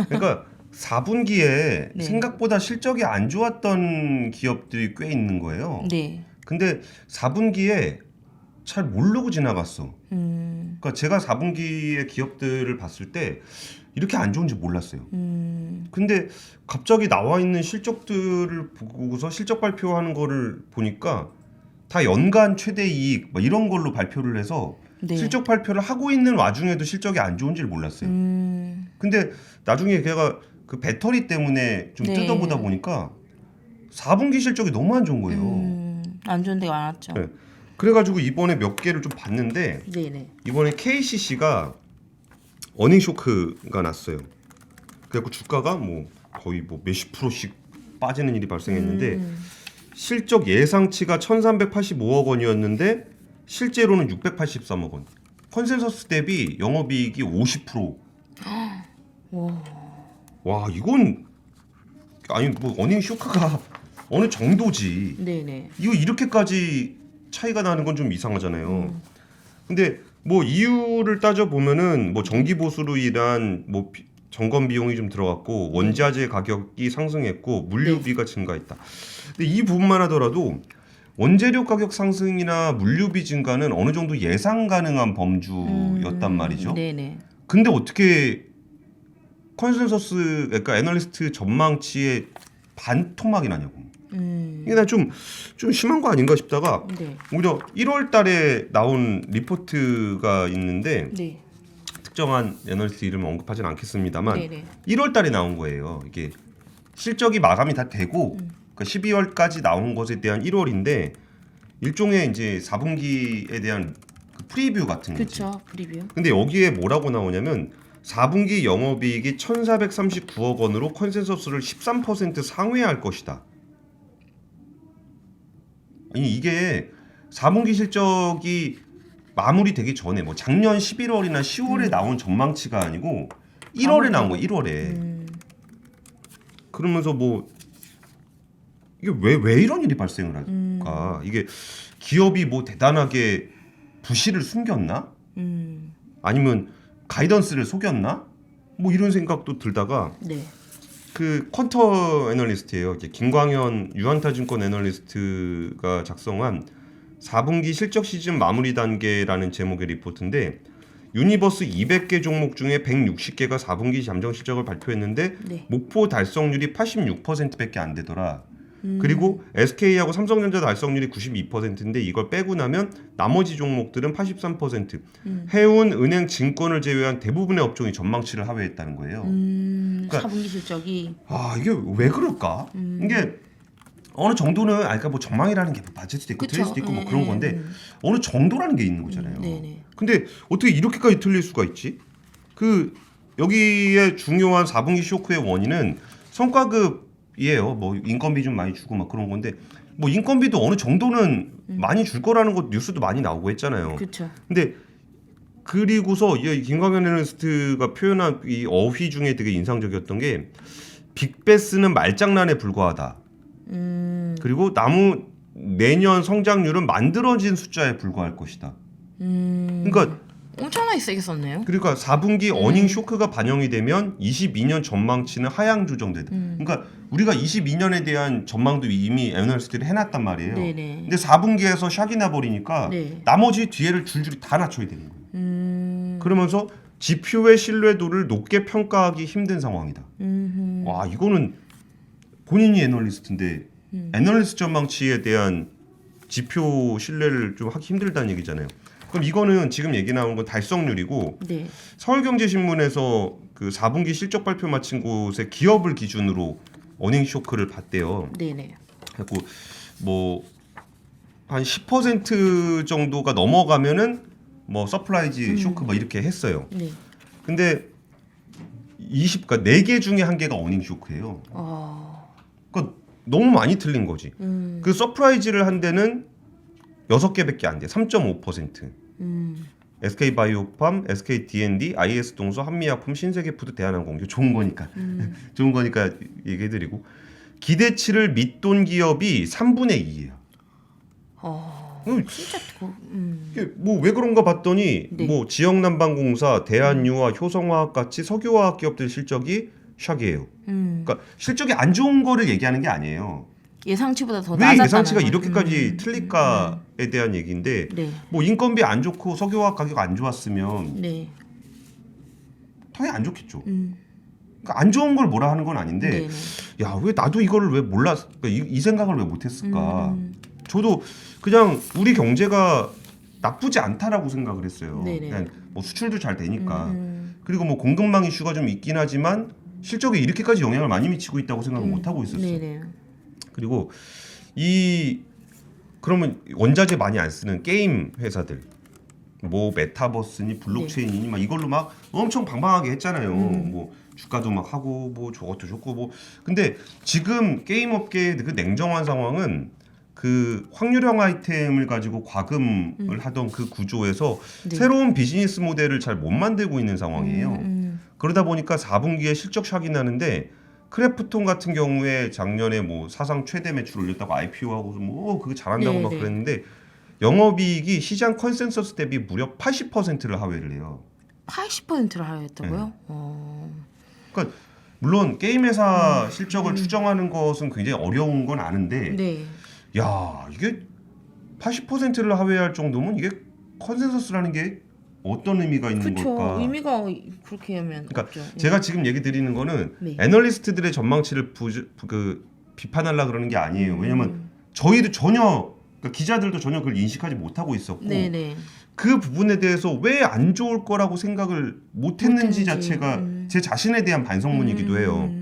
그러니까 4분기에 네. 생각보다 실적이 안 좋았던 기업들이 꽤 있는 거예요. 네. 근데 4분기에 잘 모르고 지나갔어. 그러니까 제가 4분기의 기업들을 봤을 때 이렇게 안 좋은지 몰랐어요. 근데 갑자기 나와 있는 실적들을 보고서 실적 발표하는 거를 보니까 다 연간 최대 이익 뭐 이런 걸로 발표를 해서 네. 실적 발표를 하고 있는 와중에도 실적이 안 좋은지를 몰랐어요. 근데 나중에 걔가 그 배터리 때문에 좀 네. 뜯어보다 보니까 4분기 실적이 너무 안 좋은 거예요. 안 좋은 데가 많았죠. 네. 그래가지고 이번에 몇 개를 좀 봤는데 네네. 이번에 KCC가 어닝 쇼크가 났어요. 그래갖고 주가가 뭐 거의 뭐 몇십 프로씩 빠지는 일이 발생했는데 실적 예상치가 1,385억 원이었는데 실제로는 683억 원. 컨센서스 대비 영업이익이 50%. 와 이건 아니 뭐 어닝 쇼크가 어느 정도지. 네네. 이거 이렇게까지 차이가 나는 건 좀 이상하잖아요. 근데 뭐 이유를 따져 보면은 뭐 정기 보수로 인한 뭐 점검 비용이 좀 들어갔고 원자재 가격이 상승했고 물류비가 증가했다. 근데 이 부분만 하더라도 원재료 가격 상승이나 물류비 증가는 어느 정도 예상 가능한 범주였단 말이죠. 네네. 근데 어떻게 컨센서스 그러니까 애널리스트 전망치에 반토막이 나냐고. 이게 난 좀 심한 거 아닌가 싶다가 네. 오히려 1월 달에 나온 리포트가 있는데 네. 특정한 애널리스트 이름을 언급하진 않겠습니다만 네네. 1월 달에 나온 거예요. 이게 실적이 마감이 다 되고 그러니까 12월까지 나온 것에 대한 1월인데 일종의 이제 4분기에 대한 그 프리뷰 같은 거지. 그쵸. 프리뷰. 근데 여기에 뭐라고 나오냐면 4분기 영업이익이 1,439억 원으로 컨센서스를 13% 상회할 것이다. 아니 이게 4분기 실적이 마무리되기 전에 뭐 작년 11월이나 10월에 나온 전망치가 아니고 1월에 나온 거예요. 1월에. 그러면서 뭐 이게 왜 이런 일이 발생을 할까? 이게 기업이 뭐 대단하게 부실을 숨겼나? 아니면 가이던스를 속였나? 뭐 이런 생각도 들다가 네. 그 퀀터 애널리스트예요. 이제 김광현 유한타증권 애널리스트가 작성한 4분기 실적 시즌 마무리 단계라는 제목의 리포트인데 유니버스 200개 종목 중에 160개가 4분기 잠정 실적을 발표했는데 네. 목표 달성률이 86%밖에 안 되더라. 그리고 SK하고 삼성전자 달성률이 92%인데 이걸 빼고 나면 나머지 종목들은 83%. 해운, 은행, 증권을 제외한 대부분의 업종이 전망치를 하회했다는 거예요. 그러니까 4분기 실적이 이게 왜 그럴까? 이게 어느 정도는 그러니까 뭐 전망이라는 게 맞을 수도 있고 그쵸. 틀릴 수도 있고 뭐 그런 건데 어느 정도라는 게 있는 거잖아요. 네네. 근데 어떻게 이렇게까지 틀릴 수가 있지? 그 여기에 중요한 4분기 쇼크의 원인은 성과급이에요. 뭐 인건비 좀 많이 주고 막 그런 건데 뭐 인건비도 어느 정도는 많이 줄 거라는 것 뉴스도 많이 나오고 했잖아요. 그쵸. 근데 그리고서 이 김광현 애널리스트가 표현한 이 어휘 중에 되게 인상적이었던 게 빅베스는 말장난에 불과하다. 그리고 내년 성장률은 만들어진 숫자에 불과할 것이다. 그러니까 엄청나게 세게 썼네요. 그러니까 4분기 어닝 쇼크가 반영이 되면 22년 전망치는 하향 조정되다. 그러니까 우리가 22년에 대한 전망도 이미 애널리스트들이 해놨단 말이에요. 네네. 근데 4분기에서 샥이 나버리니까 네. 나머지 뒤에를 줄줄이 다 낮춰야 되는 거예요. 그러면서 지표의 신뢰도를 높게 평가하기 힘든 상황이다. 와 이거는 본인이 애널리스트인데 애널리스트 전망치에 대한 지표 신뢰를 좀 하기 힘들다는 얘기잖아요. 그럼 이거는 지금 얘기 나온 건 달성률이고 네. 서울경제신문에서 그 4분기 실적 발표 마친 곳의 기업을 기준으로 어닝 쇼크를 봤대요. 네네. 그래고 뭐 한 10% 정도가 넘어가면은 뭐 서프라이즈 쇼크 뭐 이렇게 했어요. 네. 근데 20가 4개 중에 한 개가 어닝 쇼크예요. 그러니까 너무 많이 틀린 거지. 그 서프라이즈를 한 데는 6개밖에 안 돼. 3.5%. SK바이오팜, SKD&D, IS동서, 한미약품, 신세계푸드, 대한항공. 이거 좋은 거니까. 좋은 거니까 얘기해드리고. 기대치를 밑돈 기업이 3분의 2예요. 진짜 이게 뭐 왜 그런가 봤더니 네. 뭐 지역난방공사, 대한유화, 효성화학 같이 석유화학 기업들 실적이 샥이에요. 그러니까 실적이 안 좋은 거를 얘기하는 게 아니에요. 예상치보다 더 왜 낮았다는 예상치가 거. 이렇게까지 틀릴까에 대한 얘기인데 네. 뭐 인건비 안 좋고 석유화학 가격 안 좋았으면 네. 당연히 안 좋겠죠. 그러니까 안 좋은 걸 뭐라 하는 건 아닌데 네네. 야 왜 나도 이거를 왜 몰랐 그러니까 이 생각을 왜 못했을까. 저도 그냥 우리 경제가 나쁘지 않다라고 생각을 했어요. 네네. 그냥 뭐 수출도 잘 되니까 그리고 뭐 공급망 이슈가 좀 있긴 하지만 실적에 이렇게까지 영향을 많이 미치고 있다고 생각을 못 하고 있었어요. 네네. 그리고 그러면 원자재 많이 안 쓰는 게임 회사들 뭐 메타버스니 블록체인이니 막 이걸로 막 엄청 방방하게 했잖아요. 뭐 주가도 막 하고 뭐 저것도 좋고 뭐 근데 지금 게임 업계의 그 냉정한 상황은 그 확률형 아이템을 가지고 과금을 하던 그 구조에서 네. 새로운 비즈니스 모델을 잘 못 만들고 있는 상황이에요. 그러다 보니까 4분기에 실적 샥이 나는데 크래프톤 같은 경우에 작년에 뭐 사상 최대 매출 올렸다고 IPO하고 뭐 그거 잘한다고 막 네네. 그랬는데 영업이익이 시장 컨센서스 대비 무려 80%를 하회를 해요. 80%를 하였다고요? 네. 그러니까 물론 게임 회사 실적을 추정하는 것은 굉장히 어려운 건 아는데 네. 야 이게 80%를 하회할 정도면 이게 컨센서스라는 게 어떤 의미가 있는 그렇죠. 걸까? 의미가 그렇게 하면 그러니까 없죠. 제가 지금 얘기 드리는 거는 네. 애널리스트들의 전망치를 비판하려 그러는 게 아니에요. 왜냐면 저희도 전혀 그러니까 기자들도 전혀 그걸 인식하지 못하고 있었고 네네. 그 부분에 대해서 왜 안 좋을 거라고 생각을 못했는지 자체가 제 자신에 대한 반성문이기도 해요.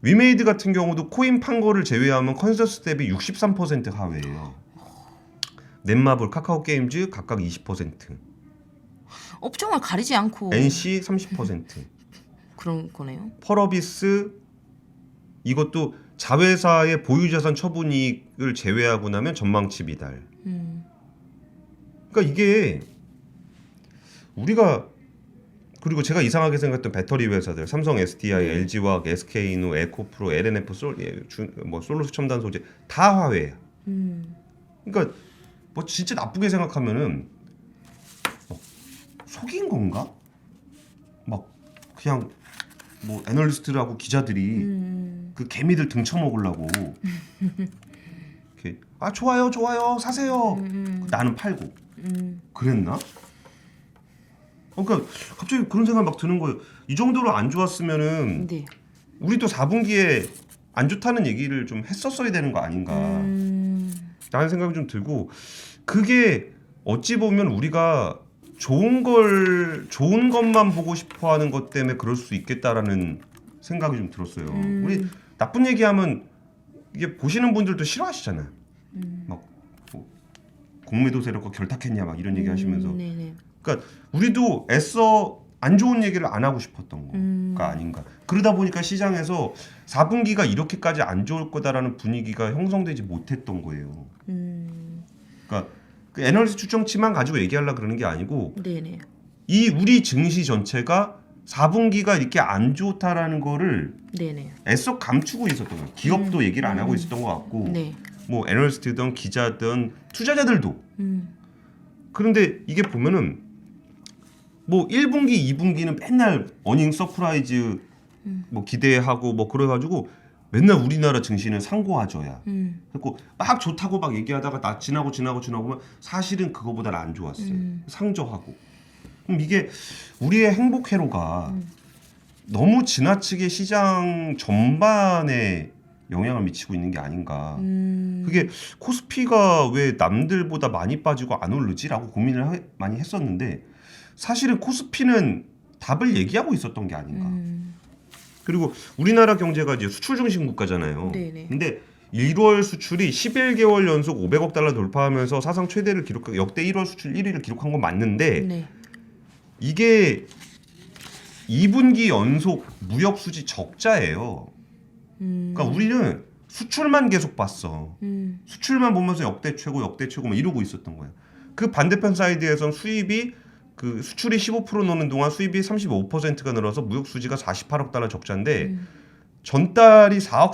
위메이드 같은 경우도 코인 판 거를 제외하면 컨센서스 대비 63% 하회예요. 넷마블, 카카오 게임즈 각각 20%, 업종을 가리지 않고 NC 30%, 그런 거네요. 펄어비스 이것도 자회사의 보유자산 처분이익을 제외하고 나면 전망치 미달. 그러니까 이게 우리가 그리고 제가 이상하게 생각했던 배터리 회사들 삼성, SDI, LG화학, SK이노, 에코프로, LNF, 솔루스 첨단 소재 다 하회야. 그러니까 뭐 진짜 나쁘게 생각하면은 속인 건가? 막 그냥 뭐 애널리스트라고 기자들이 그 개미들 등쳐먹으려고 이렇게 아 좋아요 사세요. 나는 팔고 그랬나? 그러니까 갑자기 그런 생각 막 드는 거예요. 이 정도로 안 좋았으면은 네. 우리도 4분기에 안 좋다는 얘기를 좀 했었어야 되는 거 아닌가 라는 생각이 좀 들고 그게 어찌 보면 우리가 좋은 것만 보고 싶어 하는 것 때문에 그럴 수 있겠다라는 생각이 좀 들었어요. 우리 나쁜 얘기하면 이게 보시는 분들도 싫어하시잖아요. 막뭐 공매도 세력과 결탁했냐 막 이런 얘기 하시면서 네네. 그러니까 우리도 애써 안 좋은 얘기를 안 하고 싶었던 거가 아닌가. 그러다 보니까 시장에서 4분기가 이렇게까지 안 좋을 거다라는 분위기가 형성되지 못했던 거예요. 그러니까 그 애널리스트 추정치만 가지고 얘기하려고 그러는 게 아니고 네네. 이 우리 증시 전체가 4분기가 이렇게 안 좋다라는 거를 네네. 애써 감추고 있었던 거예요. 기업도 얘기를 안 하고 있었던 것 같고 네. 뭐 애널리스트든 기자든 투자자들도 그런데 이게 보면은 뭐 1분기, 2분기는 맨날 어닝 서프라이즈 뭐 기대하고 뭐 그래가지고 맨날 우리나라 증시는 상고하저야. 그래고 막 좋다고 막 얘기하다가 나 지나고 보면 사실은 그거보다는 안 좋았어요. 상저하고. 그럼 이게 우리의 행복 회로가 너무 지나치게 시장 전반에 영향을 미치고 있는 게 아닌가. 그게 코스피가 왜 남들보다 많이 빠지고 안 오르지라고 고민을 많이 했었는데 사실은 코스피는 답을 얘기하고 있었던 게 아닌가. 그리고 우리나라 경제가 이제 수출 중심 국가잖아요. 네네. 근데 1월 수출이 11개월 연속 500억 달러 돌파하면서 사상 최대를 역대 1월 수출 1위를 기록한 건 맞는데 네. 이게 2분기 연속 무역 수지 적자예요. 그러니까 우리는 수출만 계속 봤어. 수출만 보면서 역대 최고 막 이러고 있었던 거예요. 그 반대편 사이드에선 수입이 그 수출이 15% 노는 동안 수입이 35%가 늘어서 무역 수지가 48억 달러 적자인데 전달이 4억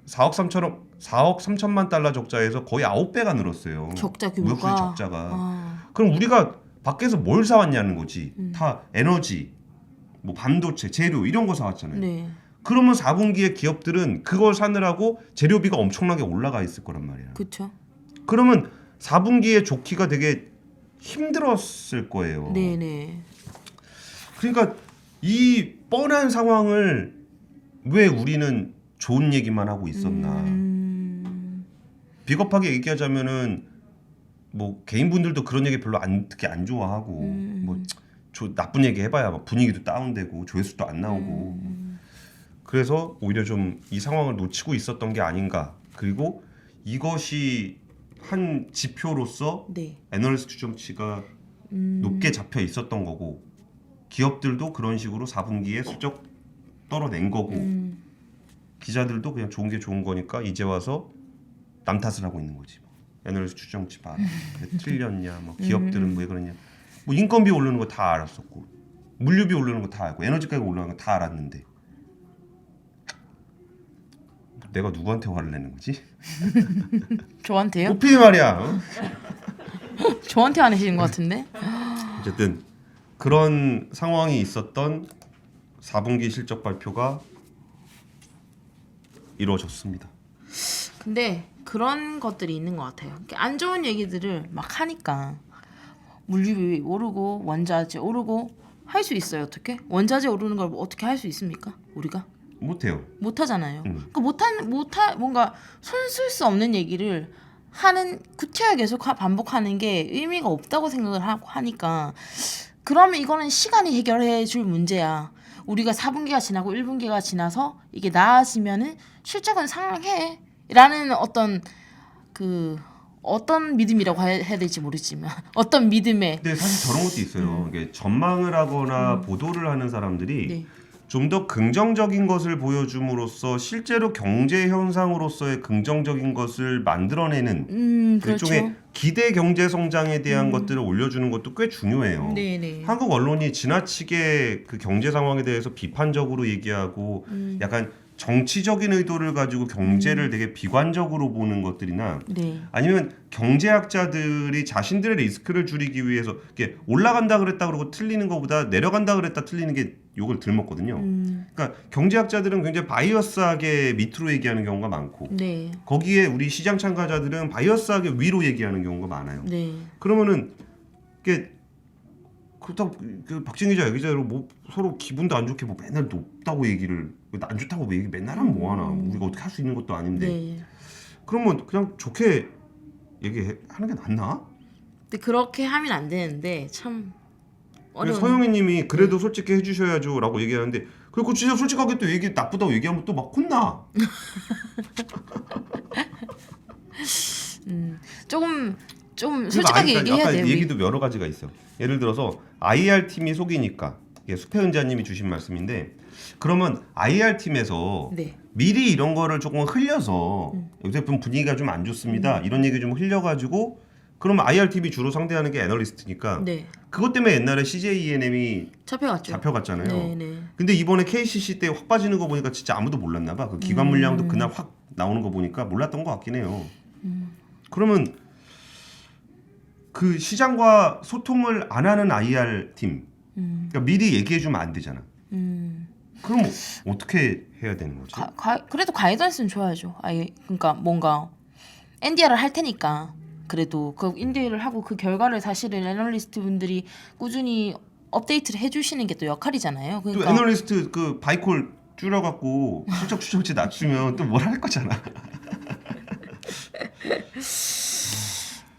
3천만 달러 적자에서 거의 9배가 늘었어요. 적자 무역 수지 규모가. 적자가. 그럼 우리가 밖에서 뭘 사왔냐는 거지. 다 에너지, 뭐 반도체, 재료 이런 거 사왔잖아요. 네. 그러면 4분기에 기업들은 그걸 사느라고 재료비가 엄청나게 올라가 있을 거란 말이야. 그렇죠. 그러면 4분기에 좋기가 되게 힘들었을 거예요. 네네. 그러니까 이 뻔한 상황을 왜 우리는 좋은 얘기만 하고 있었나. 비겁하게 얘기하자면은 뭐 개인분들도 그런 얘기 별로 특히 안 좋아하고 뭐 나쁜 얘기 해봐야 막 분위기도 다운되고 조회수도 안 나오고 그래서 오히려 좀 이 상황을 놓치고 있었던 게 아닌가. 그리고 이것이 한 지표로서 네. 애널리스트 추정치가 높게 잡혀 있었던 거고 기업들도 그런 식으로 4분기에 실적 떨어낸 거고 기자들도 그냥 좋은 게 좋은 거니까 이제 와서 남 탓을 하고 있는 거지. 애널리스트 추정치 봐라. 왜 틀렸냐. 뭐 기업들은 왜 그러냐. 뭐 인건비 오르는 거 다 알았었고 물류비 오르는 거 다 알고 에너지 가격 오르는 거 다 알았는데 내가 누구한테 화를 내는 거지? 저한테요? 뽑히니 말이야. 어? 저한테 안 하시는 것 같은데? 어쨌든 그런 상황이 있었던 4분기 실적 발표가 이루어졌습니다. 근데 그런 것들이 있는 것 같아요. 안 좋은 얘기들을 막 하니까 물류비 오르고 원자재 오르고 할 수 있어요. 어떻게? 원자재 오르는 걸 어떻게 할 수 있습니까? 우리가? 못해요. 못하잖아요. 그러니까 뭔가 손 쓸 수 없는 얘기를 구체화 계속 반복하는 게 의미가 없다고 생각을 하니까 그러면 이거는 시간이 해결해 줄 문제야. 우리가 4분기가 지나고 1분기가 지나서 이게 나아지면은 실적은 상향해 라는 어떤 믿음이라고 해야 될지 모르지만 어떤 믿음에. 근데 사실 저런 것도 있어요. 이게 전망을 하거나 보도를 하는 사람들이 네. 좀 더 긍정적인 것을 보여줌으로써 실제로 경제 현상으로서의 긍정적인 것을 만들어내는 그렇죠. 일종의 기대 경제 성장에 대한 것들을 올려주는 것도 꽤 중요해요. 네네. 한국 언론이 지나치게 그 경제 상황에 대해서 비판적으로 얘기하고 약간 정치적인 의도를 가지고 경제를 되게 비관적으로 보는 것들이나 네. 아니면 경제학자들이 자신들의 리스크를 줄이기 위해서 이렇게 올라간다 그랬다 그러고 틀리는 것보다 내려간다 그랬다 틀리는 게 욕을 덜 먹거든요. 그러니까 경제학자들은 굉장히 바이어스하게 밑으로 얘기하는 경우가 많고 네. 거기에 우리 시장 참가자들은 바이어스하게 위로 얘기하는 경우가 많아요. 네. 그러면은 이게 그렇다고 그 박진 기자 얘기대로 뭐 서로 기분도 안 좋게 뭐 맨날 높다고 얘기를 안 좋다고 뭐 얘기 맨날 하면 뭐하나. 우리가 어떻게 할 수 있는 것도 아닌데. 네. 그러면 그냥 좋게 얘기하는 게 낫나? 근데 그렇게 하면 안 되는데 참 어려운. 서영희님이 그래도 솔직히 해주셔야죠라고 얘기하는데 그리고 진짜 솔직하게 또 얘기 나쁘다고 얘기하면 또 막 혼나. 좀 솔직하게 얘기해야 아까 돼요. 얘기도 여러 가지가 있어. 예를 들어서 IR 팀이 속이니까 이게 수패은자님이 주신 말씀인데 그러면 IR 팀에서 네. 미리 이런 거를 조금 흘려서 요새 좀 분위기가 좀 안 좋습니다. 이런 얘기 좀 흘려가지고 그러면 IR 팀이 주로 상대하는 게 애널리스트니까 네. 그것 때문에 옛날에 CJ ENM이 잡혀갔죠. 잡혀갔잖아요. 네, 네. 근데 이번에 KCC 때 확 빠지는 거 보니까 진짜 아무도 몰랐나 봐. 그 기관 물량도 그날 확 나오는 거 보니까 몰랐던 것 같긴 해요. 그러면 그 시장과 소통을 안 하는 IR 팀, 그러니까 미리 얘기해주면 안 되잖아. 그럼 어떻게 해야 되는 거지? 그래도 가이던스는 줘야죠. 아예 그러니까 뭔가 NDR을 할 테니까 그래도 그 NDR을 하고 그 결과를 사실은 애널리스트 분들이 꾸준히 업데이트를 해주시는 게 또 역할이잖아요. 또 그러니까 애널리스트 그 바이콜 줄여갖고 실적 추정치 낮추면 또 뭘 할 거잖아.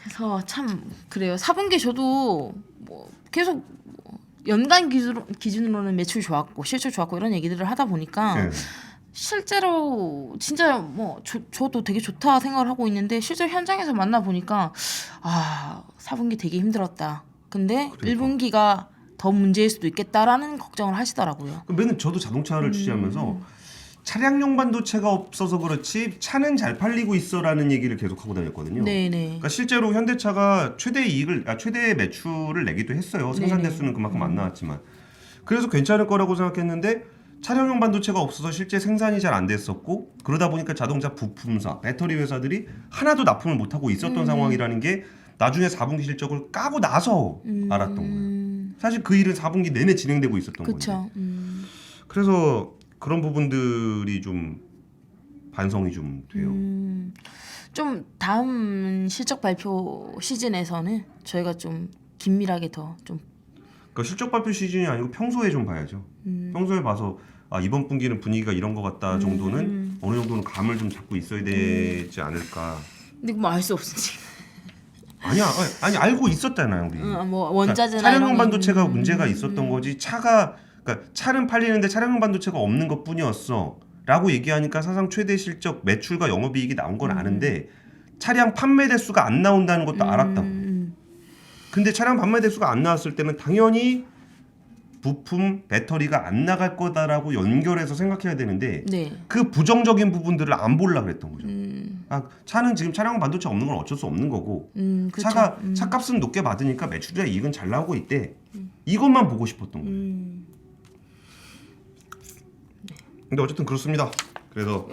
그래서 참 그래요. 4분기 저도 뭐 계속 연간 기준으로는 매출 좋았고 실적 좋았고 이런 얘기들을 하다 보니까 네. 실제로 진짜 뭐 저도 되게 좋다 생각을 하고 있는데 실제 현장에서 만나 보니까 4분기 되게 힘들었다. 근데 그러니까. 1분기가 더 문제일 수도 있겠다라는 걱정을 하시더라고요. 맨날 저도 자동차를 취재하면서 차량용 반도체가 없어서 그렇지 차는 잘 팔리고 있어라는 얘기를 계속 하고 다녔거든요. 네네. 그러니까 실제로 현대차가 최대의 매출을 내기도 했어요. 생산 네네. 대수는 그만큼 안 나왔지만 그래서 괜찮을 거라고 생각했는데 차량용 반도체가 없어서 실제 생산이 잘 안 됐었고 그러다 보니까 자동차 부품사, 배터리 회사들이 하나도 납품을 못 하고 있었던 상황이라는 게 나중에 4분기 실적을 까고 나서 알았던 거예요. 사실 그 일은 4분기 내내 진행되고 있었던 건데. 그렇죠. 그래서 그런 부분들이 좀 반성이 좀 돼요. 좀 다음 실적 발표 시즌에서는 저희가 좀 긴밀하게 더 좀 그러니까 실적 발표 시즌이 아니고 평소에 좀 봐야죠. 평소에 봐서 아 이번 분기는 분위기가 이런 것 같다 정도는 어느 정도는 감을 좀 잡고 있어야 되지 않을까. 근데 뭐 알 수 없지. 아니야, 아니 알고 있었잖아요 우리. 뭐 원자재나 그러니까 차량용 이런 반도체가 문제가 있었던 거지. 그러니까 차는 팔리는데 차량용 반도체가 없는 것뿐이었어.라고 얘기하니까 사상 최대 실적 매출과 영업이익이 나온 건 아는데 차량 판매 대수가 안 나온다는 것도 알았다고. 근데 차량 판매 대수가 안 나왔을 때는 당연히 부품 배터리가 안 나갈 거다라고 연결해서 생각해야 되는데 네. 그 부정적인 부분들을 안 보려 그랬던 거죠. 아, 차는 지금 차량 반도체 없는 건 어쩔 수 없는 거고 그쵸. 차가 차값은 높게 받으니까 매출이나 이익은 잘 나오고 있대. 이것만 보고 싶었던 거예요. 근데 어쨌든 그렇습니다. 그래서